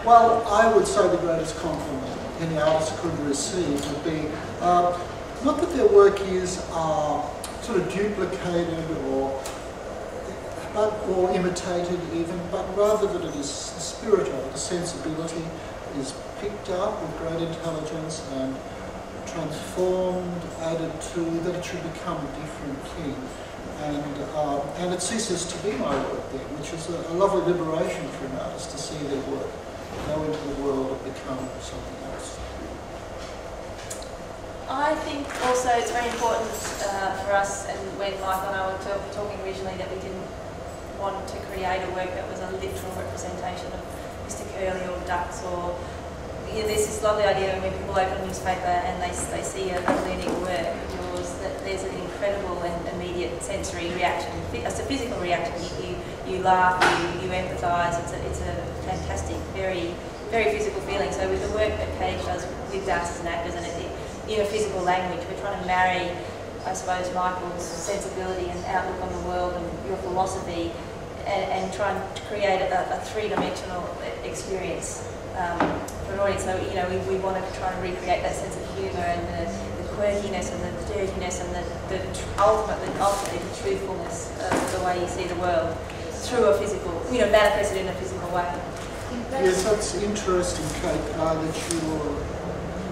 Well, I would say the greatest compliment any artist could receive would be not that their work is sort of duplicated or imitated even, but rather that it is the spirit of it, the sensibility is picked up with great intelligence and transformed, added to, that it should become a different thing. And it ceases to be my work then, which is a lovely liberation for an artist to see their work go into the world and become something else. I think also it's very important for us, and when Michael and I were talking originally, that we didn't want to create a work that was a literal representation of Mr. Curly or ducks, or there's this lovely idea when people open a newspaper and they see a Leunig work of yours, that there's an incredible and immediate sensory reaction. It's a physical reaction. You laugh, you empathise. It's a fantastic, very, very physical feeling. So with the work that KAGE does with dancers and actors, and in a physical language, we're trying to marry, I suppose, Michael's sensibility and outlook on the world and your philosophy, and try and create a three-dimensional experience for an audience. So we want to try and recreate that sense of humour and the quirkiness and the dirtiness and ultimately the truthfulness of the way you see the world through a physical, manifested in a physical way. Yes, that's interesting, Kate, that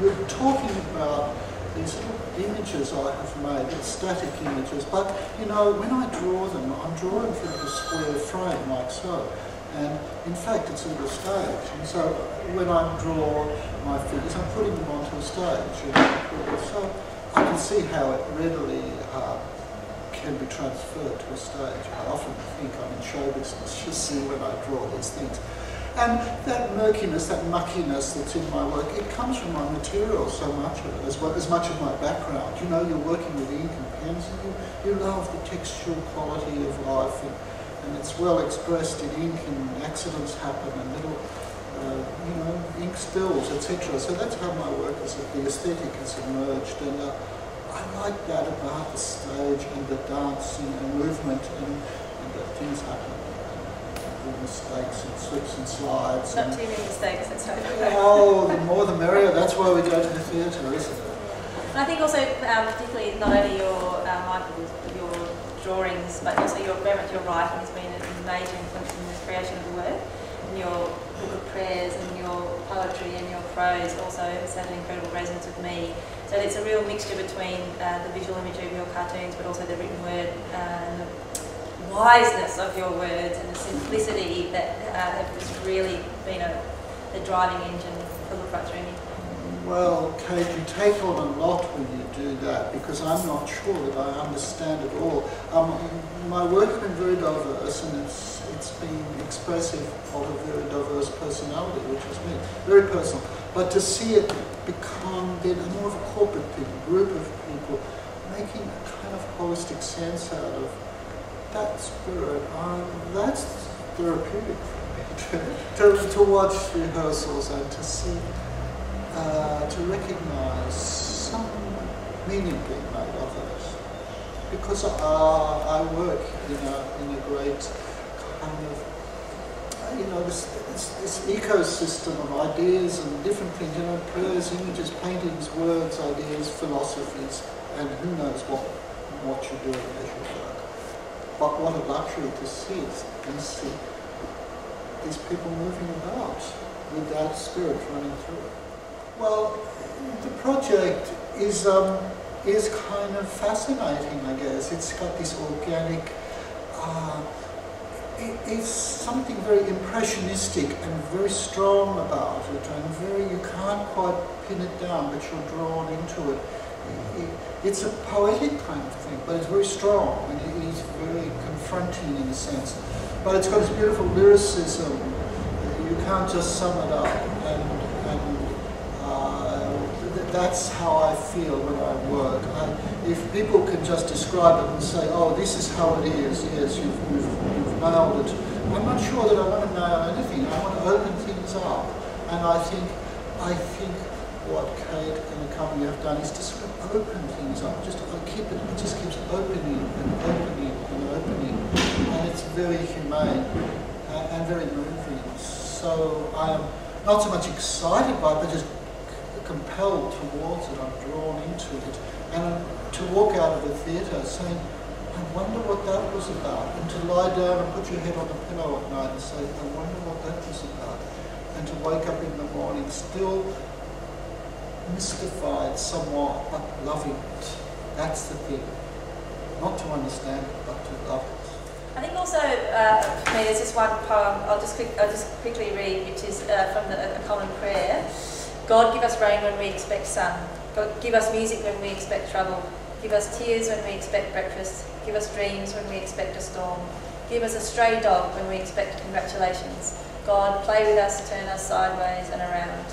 you're talking about these little images I have made, they're static images, but when I draw them, I'm drawing from a square frame like so, and in fact it's a little stage, and so when I draw my figures, I'm putting them onto a stage, so I can see how it readily can be transferred to a stage. I often think I'm in show business, you see, when I draw these things. And that murkiness, that muckiness that's in my work, it comes from my material, so much of it, as much of my background. You're working with ink and pens, and you love the textual quality of life, and it's well expressed in ink, and accidents happen, and little, ink spills, etc. So that's how my work is, the aesthetic has emerged, and I like that about the stage and the dancing and movement, and that things happen. Mistakes and slips and slides. Not too many mistakes, that's how Oh, the more the merrier. That's why we go to the theatre, isn't it? And I think also, particularly not only your drawings, but also your writing has been a major influence in the creation of the work. And your book of prayers and your poetry and your prose also has had an incredible resonance with me. So it's a real mixture between the visual imagery of your cartoons, but also the written word and the wiseness of your words and the simplicity that have just really been the driving engine for Look Right Through Me. Well, Kate, you take on a lot when you do that, because I'm not sure that I understand it all. My work has been very diverse, and it's been expressive of a very diverse personality, which is me, very personal. But to see it become then more of a corporate thing, a group of people, making a kind of holistic sense out of that spirit, that's therapeutic for me, to watch rehearsals and to see, to recognise some meaning being made of it. Because I work in a great kind of, this ecosystem of ideas and different things, prayers, images, paintings, words, ideas, philosophies, and who knows what you're doing as you work. But what a luxury to see these people moving about with that spirit running through it. Well, the project is kind of fascinating, I guess. It's got this organic, it's something very impressionistic and very strong about it, and you can't quite pin it down, but you're drawn into it. It's a poetic kind of thing, but it's very strong, and it is very confronting in a sense. But it's got this beautiful lyricism. You can't just sum it up, and that's how I feel when I work. If people can just describe it and say, oh, this is how it is, yes, you've nailed it. I'm not sure that I want to nail anything. I want to open things up, and I think what Kate and the company have done is to sort of open things up. It just keeps opening and opening and opening, and it's very humane and very moving. So I am not so much excited by it, but just compelled towards it. I'm drawn into it. And to walk out of the theatre saying, I wonder what that was about. And to lie down and put your head on the pillow at night and say, I wonder what that was about. And to wake up in the morning still mystified somewhat, but loving it. That's the thing. Not to understand it, but to love it. I think also, for me, there's this one poem I'll just quickly read, which is from a common prayer. God, give us rain when we expect sun. God, give us music when we expect trouble. Give us tears when we expect breakfast. Give us dreams when we expect a storm. Give us a stray dog when we expect congratulations. God, play with us, turn us sideways and around.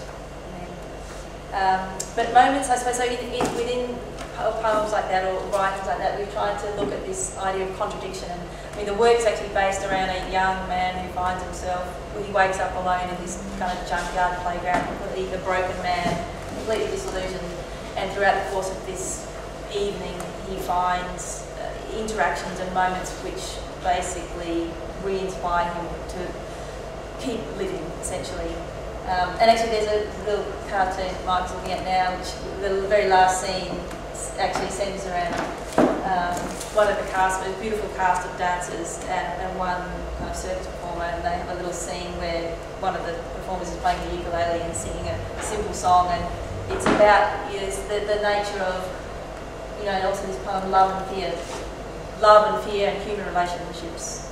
But moments, I suppose, so within poems like that or writings like that, we've tried to look at this idea of contradiction. And I mean, the work's actually based around a young man who finds himself, he wakes up alone in this kind of junkyard playground, completely a broken man, completely disillusioned. And throughout the course of this evening, he finds interactions and moments which basically re-inspire him to keep living, essentially. And actually there's a little cartoon Mike's looking at now, which the very last scene actually centres around one of the cast, a beautiful cast of dancers and one kind of circus performer, and they have a little scene where one of the performers is playing the ukulele and singing a simple song, and it's about the nature of, and also this poem, love and fear and human relationships.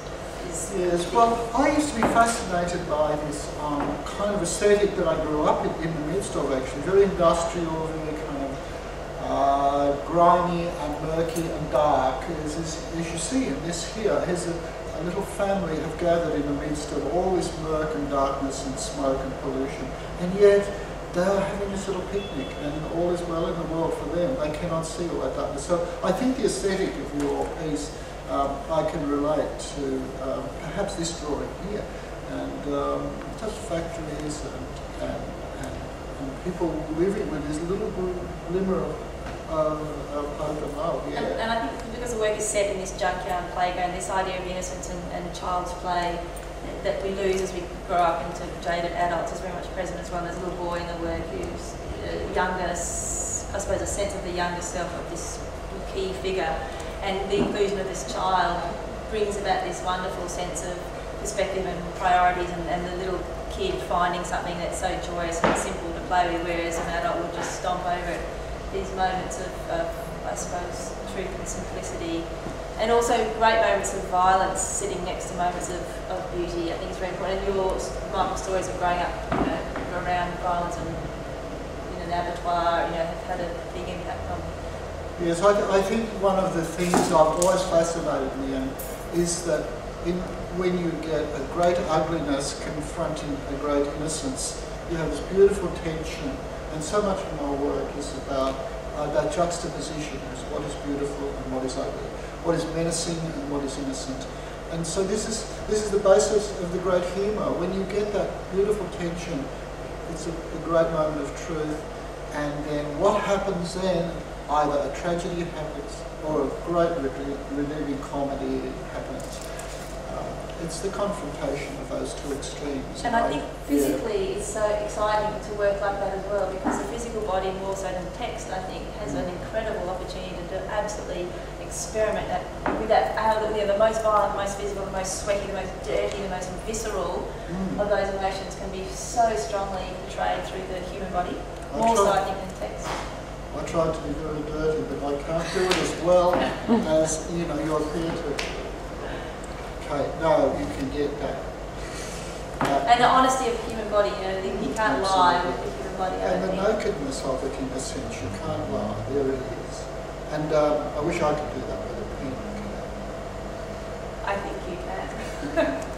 Yes, well, I used to be fascinated by this kind of aesthetic that I grew up in the midst of, actually. Very industrial, very kind of grimy and murky and dark. As you see in this here, here's a little family have gathered in the midst of all this murk and darkness and smoke and pollution. And yet, they're having this little picnic and all is well in the world for them. They cannot see all that darkness. So I think the aesthetic of your piece I can relate to perhaps this drawing here, and just factories and people living with this little glimmer of hope and love. Yeah. And I think because the work is set in this junkyard playground, this idea of innocence and child's play that we lose as we grow up into jaded adults is very much present as well. There's a little boy in the work who's younger, I suppose a sense of the younger self of this key figure. And the inclusion of this child brings about this wonderful sense of perspective and priorities, and the little kid finding something that's so joyous and simple to play with, whereas an adult would just stomp over it. These moments of I suppose, truth and simplicity. And also great moments of violence sitting next to moments of beauty. I think it's very important. And your stories of growing up around violence and in an abattoir, have had a big impact on. Yes, I think one of the things I've always fascinated me in is that when you get a great ugliness confronting a great innocence, you have this beautiful tension, and so much of my work is about that juxtaposition, is what is beautiful and what is ugly, what is menacing and what is innocent. And so this is the basis of the great humour. When you get that beautiful tension, it's a great moment of truth, and then what happens then? Either a tragedy happens or a great relieving comedy happens. It's the confrontation of those two extremes. And I think physically it's so exciting to work like that as well, because the physical body, more so than text, I think, has an incredible opportunity to absolutely experiment with that, the most violent, the most physical, the most sweaty, the most dirty, the most visceral of those emotions can be so strongly portrayed through the human body, more so I think than text. I tried to be very dirty, but I can't do it as well as your theatre. Okay, no, you can get that. And the honesty of the human body, you can't lie with the human body. And the nakedness of it, in a sense, you can't lie. There it is. And I wish I could do that with a pen. I think you can.